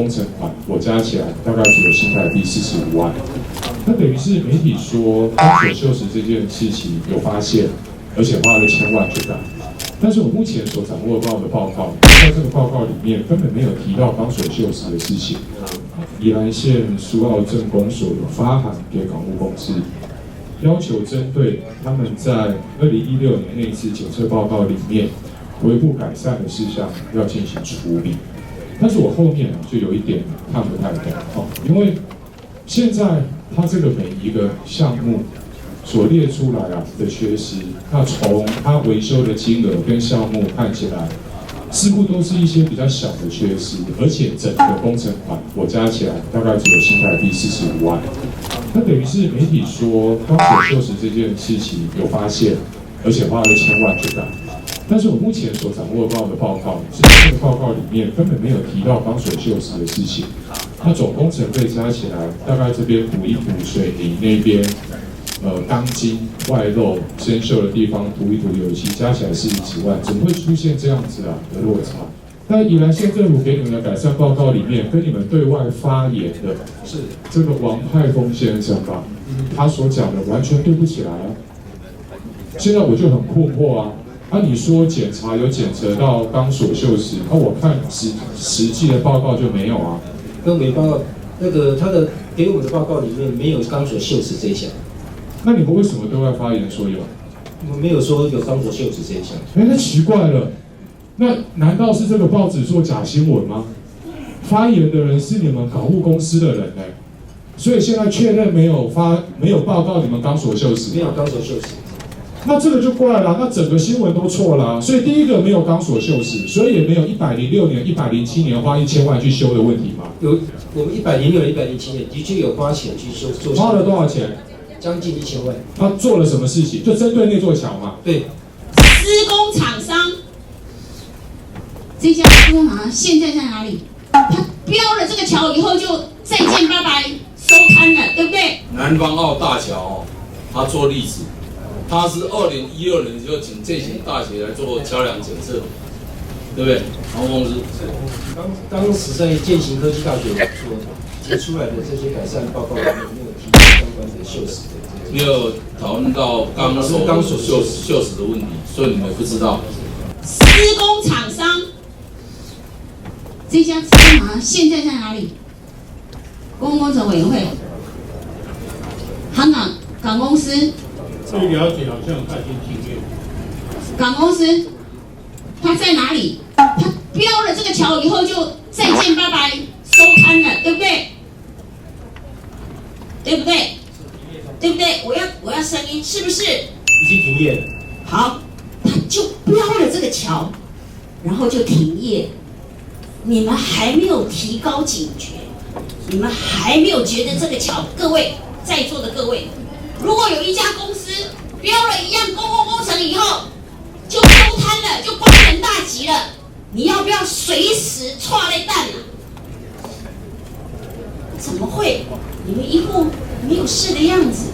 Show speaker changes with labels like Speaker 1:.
Speaker 1: 工程款我加起来大概只有新台币45万。那等于是媒体说钢索锈蚀这件事情有发现，而且花了1000万去改。但是我目前所掌握到的报告，在这个报告里面根本没有提到钢索锈蚀的事情。宜兰县苏澳镇公所有发函给港务公司，要求针对他们在2016年那一次检测报告里面微部改善的事项要进行处理。但是我后面就有一点看不太懂因为现在它这个每一个项目所列出来的缺失，那从它维修的金额跟项目看起来，似乎都是一些比较小的缺失，而且整个工程款我加起来大概只有新台币45万。那等于是媒体说钢索锈蚀这件事情有发现，而且花了1000万去改。但是我目前所掌握到的报告，是这个报告里面根本没有提到钢索锈蚀的事情。那总工程费加起来，大概这边补一补水泥那边，钢筋外露生锈的地方涂一涂油漆，加起来40几万，怎么会出现这样子的落差？但宜兰县政府给你们的改善报告里面，跟你们对外发言的是这个王派峰先生吧，他所讲的完全对不起来啊。现在我就很困惑啊。你说检查有检测到钢索锈蚀，我看实际的报告就没有啊。
Speaker 2: 跟我们报告那个他的给我们的报告里面没有钢索锈蚀这一项。
Speaker 1: 那你们为什么对外发言说有？
Speaker 2: 我们没有说有钢索锈蚀这一项。
Speaker 1: 那奇怪了，那难道是这个报纸做假新闻吗？发言的人是你们港务公司的人所以现在确认没有报告你们钢索锈蚀，
Speaker 2: 没有钢索锈蚀。
Speaker 1: 那这个就怪了，那整个新闻都错了所以第一个没有钢索锈蚀，所以也没有106年、107年花1000万去修的问题嘛。
Speaker 2: 有，我们106年、107年的确有花钱去修，
Speaker 1: 花了多少钱？
Speaker 2: 将近1000万。
Speaker 1: 他做了什么事情？就针对那座桥嘛。
Speaker 2: 对。
Speaker 3: 施工厂商，这家施工厂商现在在哪里？他标了这个桥以后就再见拜拜，收摊了，对不对？
Speaker 4: 南方澳大桥他做例子。他是2016年就请这群大学来做桥梁检测，对不对？航空公司
Speaker 2: 当时在建行科技大学所提出来的这些改善报告里面没有提到相关的锈蚀的，
Speaker 4: 没有讨论到钢索锈蚀的问题，所以你们不知道。
Speaker 3: 施工厂商，这家施工厂商现在在哪里？公共工程委员会，港公司。
Speaker 5: 据了解，好像他已经停业。
Speaker 3: 港公司，他在哪里？他标了这个桥以后就再见拜拜，收摊了，对不对？对不对？对不对？我要声音，是不是？
Speaker 2: 已经停业了。
Speaker 3: 好，他就标了这个桥，然后就停业。你们还没有提高警觉，你们还没有觉得这个桥，各位在座的各位。如果有一家公司标了一样公共工程以后，就收摊了，就关门大吉了，你要不要随时踹雷弹啊？怎么会？你们一副没有事的样子。